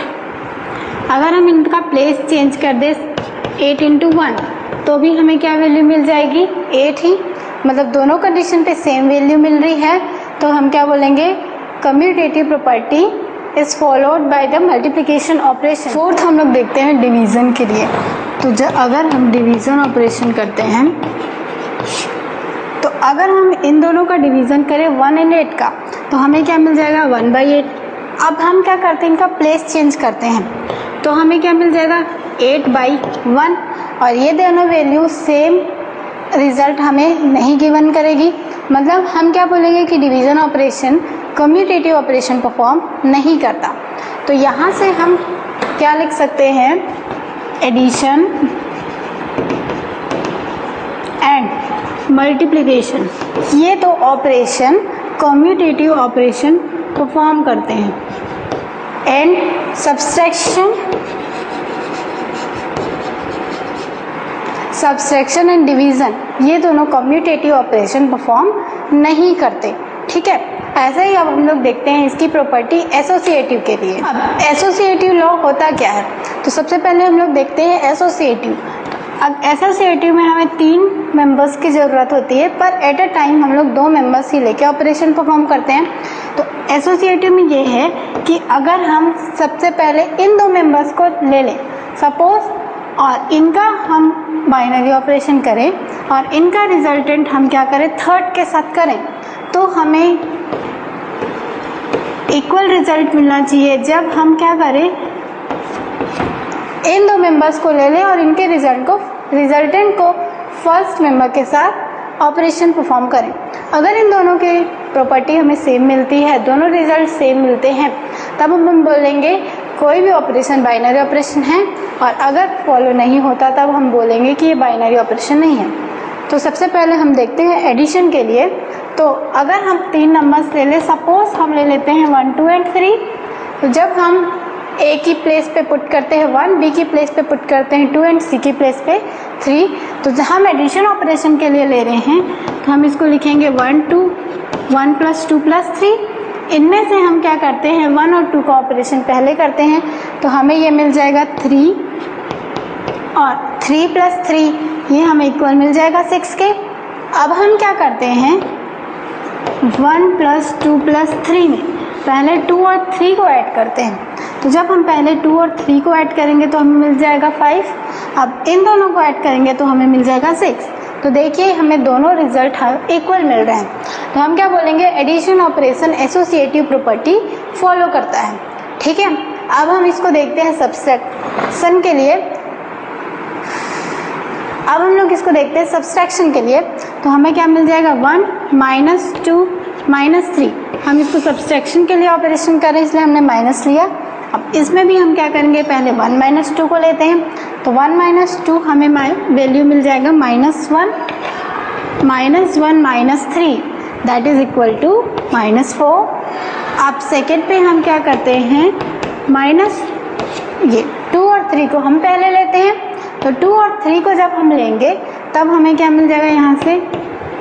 S1: अगर हम इनका प्लेस चेंज कर दें 8 × 1 तो भी हमें क्या वैल्यू मिल जाएगी 8 ही, मतलब दोनों कंडीशन पे सेम वैल्यू मिल रही है। तो हम क्या बोलेंगे commutative property is followed by the multiplication operation. Fourth हम लोग देखते हैं डिवीजन के लिए। तो अगर हम डिवीजन ऑपरेशन करते हैं तो अगर हम इन दोनों का डिवीजन करें 1 and 8 का तो हमें क्या मिल जाएगा 1/8। अब हम क्या करते हैं इनका प्लेस चेंज करते हैं तो हमें क्या मिल जाएगा 8/1 और ये दोनों वैल्यू सेम रिजल्ट हमें नहीं गिवन करेगी, मतलब हम क्या बोलेंगे कि division operation commutative operation perform नहीं करता। तो यहाँ से हम क्या लिख सकते हैं एडिशन एंड मल्टीप्लिकेशन, ये तो ऑपरेशन कम्यूटेटिव ऑपरेशन परफॉर्म करते हैं। एंड सब्सट्रैक्शन एंड डिवीजन ये दोनों कम्यूटेटिव ऑपरेशन परफॉर्म नहीं करते। ठीक है, ऐसे ही अब हम लोग देखते हैं इसकी प्रॉपर्टी एसोसिएटिव के लिए। अब एसोसिएटिव लॉ होता क्या है, तो सबसे पहले हम लोग देखते हैं एसोसिएटिव। अब एसोसिएटिव में हमें 3 मेंबर्स की ज़रूरत होती है, पर एट अ टाइम हम लोग 2 मेंबर्स ही लेके ऑपरेशन परफॉर्म करते हैं। तो एसोसिएटिव में ये है कि अगर हम सबसे पहले इन 2 मेंबर्स को ले लें सपोज और इनका हम बाइनरी ऑपरेशन करें और इनका रिजल्टेंट हम क्या करें थर्ड के साथ करें तो हमें इक्वल रिजल्ट मिलना चाहिए। जब हम क्या करें इन 2 मेंबर्स को ले लें और इनके रिजल्टेंट को फर्स्ट मेंबर के साथ ऑपरेशन परफॉर्म करें। अगर इन दोनों के प्रॉपर्टी हमें सेम मिलती है, दोनों रिजल्ट सेम मिलते हैं, तब हम बोलेंगे कोई भी ऑपरेशन बाइनरी ऑपरेशन है, और अगर फॉलो नहीं होता तब हम बोलेंगे कि ये बाइनरी ऑपरेशन नहीं है। तो सबसे पहले हम देखते हैं एडिशन के लिए। तो अगर हम 3 नंबर्स ले लें, सपोज हम ले लेते हैं 1, 2 and 3, तो जब हम ए की प्लेस पे पुट करते हैं 1, बी की प्लेस पे पुट करते हैं 2 एंड सी की प्लेस पे 3, तो जहाँ हम एडिशन ऑपरेशन के लिए ले रहे हैं तो हम इसको लिखेंगे 1, 2, 1 + 2 + 3। इनमें से हम क्या करते हैं 1 और 2 का ऑपरेशन पहले करते हैं, तो हमें ये मिल जाएगा 3 और 3 + 3 ये हमें इक्वल मिल जाएगा 6 के। अब हम क्या करते हैं 1 + 2 + 3 में पहले 2 और 3 को ऐड करते हैं। तो जब हम पहले 2 और 3 को ऐड करेंगे तो हमें मिल जाएगा 5। अब इन दोनों को ऐड करेंगे तो हमें मिल जाएगा 6। तो देखिए हमें दोनों रिजल्ट इक्वल मिल रहे हैं। तो हम क्या बोलेंगे addition operation associative property follow करता है। ठीक है, अब हम इसको देखते हैं सब्सट्रैक्शन के लिए। अब हम लोग इसको देखते हैं सब्सट्रैक्शन के लिए, तो हमें क्या मिल जाएगा 1 - 2 - 3। हम इसको सब्सट्रैक्शन के लिए ऑपरेशन कर रहे हैं इसलिए हमने माइनस लिया। अब इसमें भी हम क्या करेंगे, पहले 1 - 2 को लेते हैं, तो 1 - 2 हमें वैल्यू मिल जाएगा -1 -3 दैट इज इक्वल टू -4। अब सेकेंड पे हम क्या करते हैं, ये 2 और 3 को हम पहले लेते हैं, तो 2 और 3 को जब हम लेंगे तब हमें क्या मिल जाएगा, यहाँ से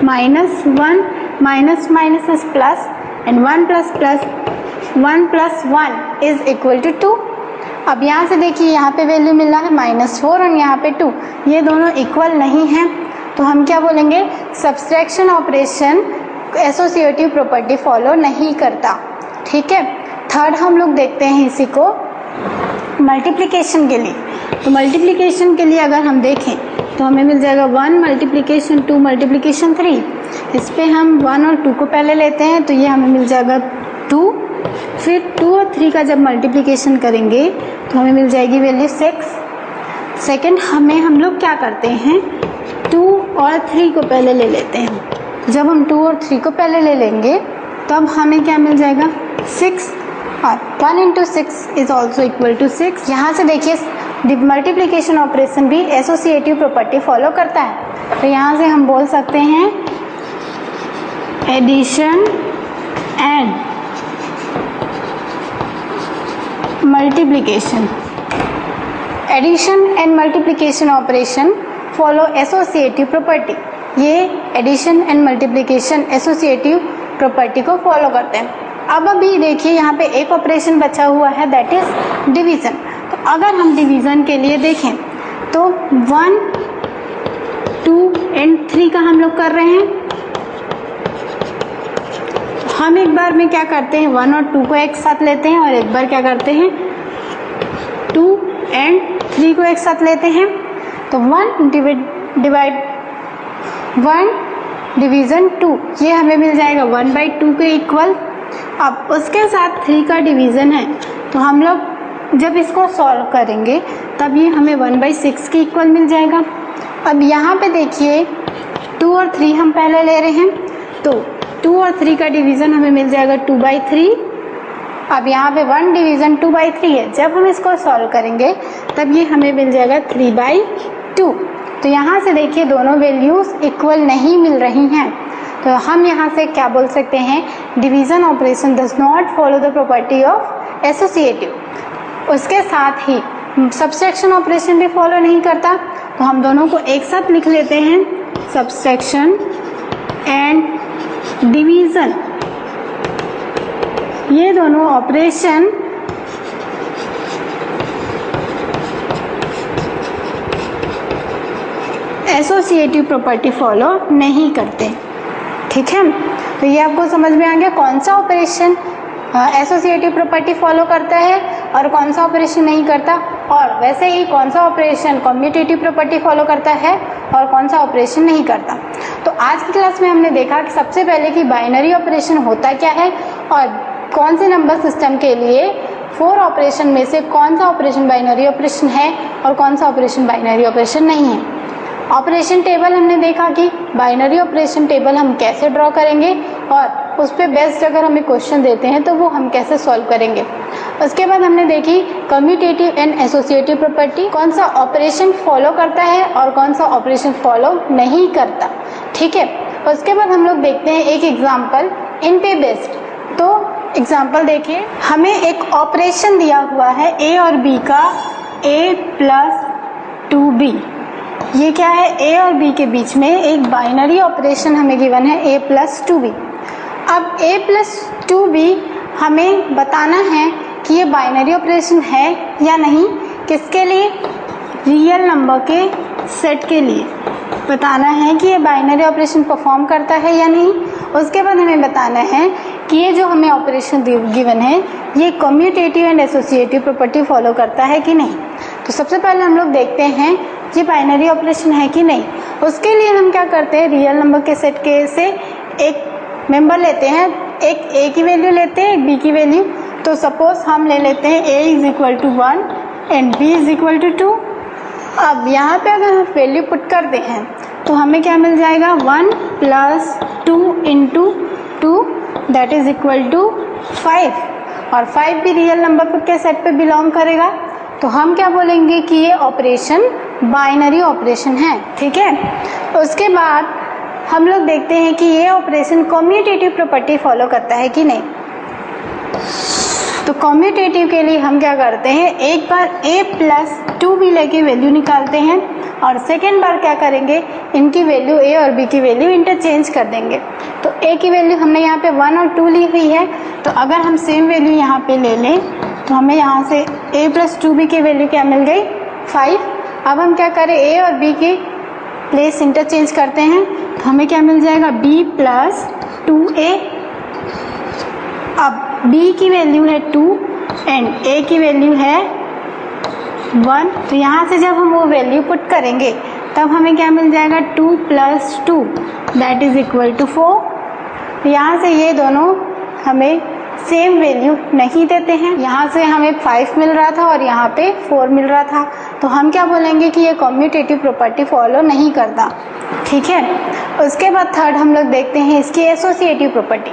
S1: -1 minus minus is plus and 1 + 1 is equal to 2। अब यहाँ से देखिए यहाँ पे वैल्यू मिल रहा है -4 और यहाँ पे 2, ये दोनों इक्वल नहीं हैं, तो हम क्या बोलेंगे, subtraction operation associative property follow नहीं करता। ठीक है। थर्ड हम लोग देखते हैं इसी को मल्टीप्लिकेशन के लिए। तो मल्टीप्लिकेशन के लिए अगर हम देखें तो हमें मिल जाएगा 1 × 2 × 3। इस पे हम 1 और 2 को पहले लेते हैं, तो ये हमें मिल जाएगा 2। फिर 2 और 3 का जब मल्टीप्लिकेशन करेंगे तो हमें मिल जाएगी वैल्यू 6। सेकेंड हम लोग क्या करते हैं, 2 और 3 को पहले ले लेते हैं। जब हम 2 और 3 को पहले ले लेंगे तब हमें क्या मिल जाएगा 6, और 1 × 6 इज ऑल्सो इक्वल टू 6। यहाँ से देखिए मल्टीप्लिकेशन ऑपरेशन भी एसोसिएटिव प्रॉपर्टी फॉलो करता है, तो यहाँ से हम बोल सकते हैं addition and multiplication. Addition and multiplication operation follow associative property. ये addition and multiplication associative property को फॉलो करते हैं। अब अभी देखिए यहाँ पे एक ऑपरेशन बचा हुआ है दैट इज डिवीजन। तो अगर हम डिवीजन के लिए देखें तो 1, 2 एंड 3 का हम लोग कर रहे हैं। हम एक बार में क्या करते हैं 1 और 2 को एक साथ लेते हैं और एक बार क्या करते हैं 2 एंड 3 को एक साथ लेते हैं। तो 1 डिवीजन 2 ये हमें मिल जाएगा 1/2 के इक्वल। अब उसके साथ 3 का डिवीज़न है, तो हम लोग जब इसको सॉल्व करेंगे तब ये हमें 1/6 के इक्वल मिल जाएगा। अब यहाँ पे देखिए 2 और 3 हम पहले ले रहे हैं, तो 2 और 3 का डिवीज़न हमें मिल जाएगा 2/3। अब यहाँ पे 1 डिवीज़न 2/3 है, जब हम इसको सॉल्व करेंगे तब ये हमें मिल जाएगा 3/2। तो यहाँ से देखिए दोनों वैल्यूज़ इक्वल नहीं मिल रही हैं, तो हम यहाँ से क्या बोल सकते हैं, division operation does not follow the property of associative. उसके साथ ही सब्सट्रैक्शन ऑपरेशन भी फॉलो नहीं करता, तो हम दोनों को एक साथ लिख लेते हैं, सब्सट्रैक्शन एंड डिवीज़न। ये दोनों ऑपरेशन एसोसिएटिव प्रॉपर्टी फॉलो नहीं करते। ठीक है, तो ये आपको समझ में आ गया कौन सा ऑपरेशन एसोसिएटिव प्रॉपर्टी फॉलो करता है और कौन सा ऑपरेशन नहीं करता, और वैसे ही कौन सा ऑपरेशन कम्यूटेटिव प्रॉपर्टी फॉलो करता है और कौन सा ऑपरेशन नहीं करता। तो आज की क्लास में हमने देखा कि सबसे पहले कि बाइनरी ऑपरेशन होता क्या है और कौन से नंबर सिस्टम के लिए 4 ऑपरेशन में से कौन सा ऑपरेशन बाइनरी ऑपरेशन है और कौन सा ऑपरेशन बाइनरी ऑपरेशन नहीं है। ऑपरेशन टेबल हमने देखा कि बाइनरी ऑपरेशन टेबल हम कैसे ड्रॉ करेंगे और उस पर बेस्ड अगर हमें क्वेश्चन देते हैं तो वो हम कैसे सॉल्व करेंगे। उसके बाद हमने देखी कम्यूटेटिव एंड एसोसिएटिव प्रॉपर्टी, कौन सा ऑपरेशन फॉलो करता है और कौन सा ऑपरेशन फॉलो नहीं करता। ठीक है, उसके बाद हम लोग देखते हैं एक एग्जाम्पल इन पे बेस्ड। तो एग्जाम्पल देखिए, हमें एक ऑपरेशन दिया हुआ है ए और बी का a + 2b। ये क्या है, a और b के बीच में एक बाइनरी ऑपरेशन हमें गिवन है a + 2b। अब a + 2b हमें बताना है कि ये बाइनरी ऑपरेशन है या नहीं, किसके लिए, रियल नंबर के सेट के लिए बताना है कि ये बाइनरी ऑपरेशन परफॉर्म करता है या नहीं। उसके बाद हमें बताना है कि ये जो हमें ऑपरेशन गिवन है ये commutative and associative property follow करता है कि नहीं। तो सबसे पहले हम लोग देखते हैं ये बाइनरी ऑपरेशन है कि नहीं। उसके लिए हम क्या करते हैं, रियल नंबर के सेट के से एक मेंबर लेते हैं, एक a की वैल्यू लेते हैं, एक b की वैल्यू। तो सपोज हम ले लेते हैं a = 1 एंड b = 2। अब यहाँ पे अगर हम वैल्यू पुट करते हैं तो हमें क्या मिल जाएगा 1 plus 2 into 2 that is equal to 5, और 5 भी रियल नंबर के सेट पे बिलोंग करेगा। तो हम क्या बोलेंगे कि ये ऑपरेशन बाइनरी ऑपरेशन है। ठीक है, उसके बाद हम लोग देखते हैं कि ये ऑपरेशन कम्यूटेटिव प्रॉपर्टी फॉलो करता है कि नहीं। तो कम्यूटेटिव के लिए हम क्या करते हैं, एक बार a प्लस 2b लेके वैल्यू निकालते हैं और सेकेंड बार क्या करेंगे, इनकी वैल्यू a और b की वैल्यू इंटरचेंज कर देंगे। तो a की वैल्यू हमने यहाँ पे 1 और 2 ली हुई है, तो अगर हम सेम वैल्यू यहाँ पे ले लें तो हमें यहाँ से a प्लस 2b की वैल्यू क्या मिल गई 5। अब हम क्या करें, a और b की प्लेस इंटरचेंज करते हैं तो हमें क्या मिल जाएगा b प्लस 2a। अब b की वैल्यू है 2 एंड a की वैल्यू है 1, तो यहाँ से जब हम वो वैल्यू पुट करेंगे तब हमें क्या मिल जाएगा 2 plus 2 that is equal to 4। यहाँ से ये दोनों हमें सेम वैल्यू नहीं देते हैं, यहाँ से हमें 5 मिल रहा था और यहाँ पे 4 मिल रहा था, तो हम क्या बोलेंगे कि ये कम्यूटेटिव प्रॉपर्टी फॉलो नहीं करता। ठीक है, उसके बाद थर्ड हम लोग देखते हैं इसकी एसोसिएटिव प्रॉपर्टी।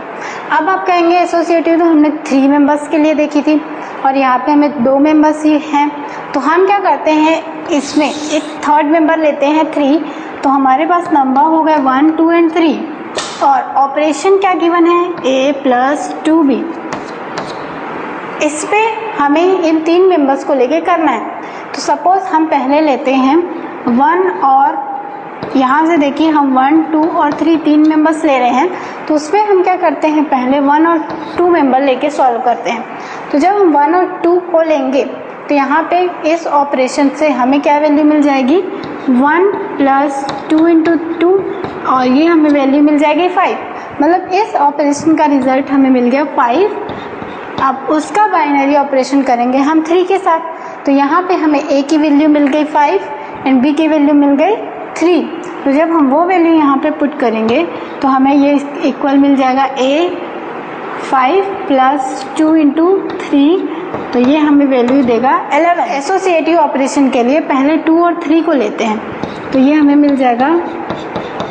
S1: अब आप कहेंगे एसोसिएटिव तो हमने 3 मेंबर्स के लिए देखी थी और यहाँ पे हमें 2 मेंबर्स ही हैं, तो हम क्या करते हैं इसमें एक थर्ड मेंबर लेते हैं 3, तो हमारे पास नंबर हो गए 1, 2 एंड 3 और ऑपरेशन क्या गिवन है a प्लस 2b। इस पे हमें इन 3 मेंबर्स को लेके करना है। तो सपोज हम पहले लेते हैं 1 और यहाँ से देखिए हम 1, 2 और 3 मेंबर्स ले रहे हैं, तो उसमें हम क्या करते हैं पहले 1 और 2 मेंबर लेके सॉल्व करते हैं। तो जब हम 1 और 2 को लेंगे तो यहाँ पे इस ऑपरेशन से हमें क्या वैल्यू मिल जाएगी 1 प्लस 2 इंटू 2 और ये हमें वैल्यू मिल जाएगी 5। मतलब इस ऑपरेशन का रिजल्ट हमें मिल गया 5। अब उसका बाइनरी ऑपरेशन करेंगे हम 3 के साथ, तो यहाँ पे हमें a की वैल्यू मिल गई 5 एंड b की वैल्यू मिल गई 3। तो जब हम वो वैल्यू यहाँ पे पुट करेंगे तो हमें ये इक्वल मिल जाएगा a 5 प्लस 2 इंटू 3, तो ये हमें वैल्यू देगा 11। एसोसिएटिव ऑपरेशन के लिए पहले 2 और 3 को लेते हैं, तो ये हमें मिल जाएगा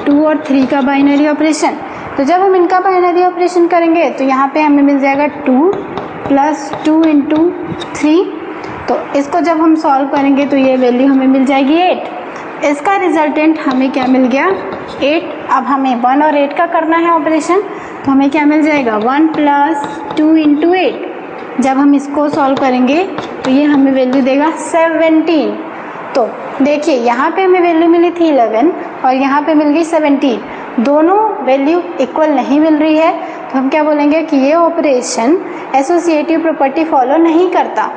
S1: 2 और 3 का बाइनरी ऑपरेशन। तो जब हम इनका बाइनरी ऑपरेशन करेंगे तो यहाँ पे हमें मिल जाएगा 2 प्लस 2 इंटू 3, तो इसको जब हम सॉल्व करेंगे तो ये वैल्यू हमें मिल जाएगी 8। इसका रिजल्टेंट हमें क्या मिल गया 8। अब हमें 1 और 8 का करना है ऑपरेशन, तो हमें क्या मिल जाएगा 1 प्लस 2 इंटू 8। जब हम इसको सॉल्व करेंगे तो ये हमें वैल्यू देगा 17। तो देखिए यहाँ पे हमें वैल्यू मिली थी 11 और यहाँ पे मिल गई 17, दोनों वैल्यू इक्वल नहीं मिल रही है, तो हम क्या बोलेंगे कि ये ऑपरेशन एसोसिएटिव प्रॉपर्टी फॉलो नहीं करता।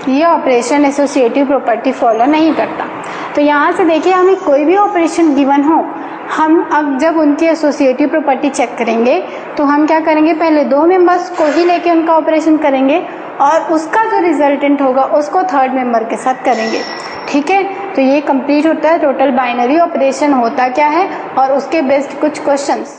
S1: ये ऑपरेशन एसोसिएटिव प्रॉपर्टी फॉलो नहीं करता। तो यहाँ से देखिए हमें कोई भी ऑपरेशन गिवन हो, हम अब जब उनकी एसोसिएटिव प्रॉपर्टी चेक करेंगे तो हम क्या करेंगे पहले 2 मेंबर्स को ही लेके उनका ऑपरेशन करेंगे और उसका जो रिजल्टेंट होगा उसको थर्ड मेंबर के साथ करेंगे। ठीक है, तो ये कंप्लीट होता है टोटल बाइनरी ऑपरेशन होता क्या है और उसके बेस्ड कुछ क्वेश्चंस।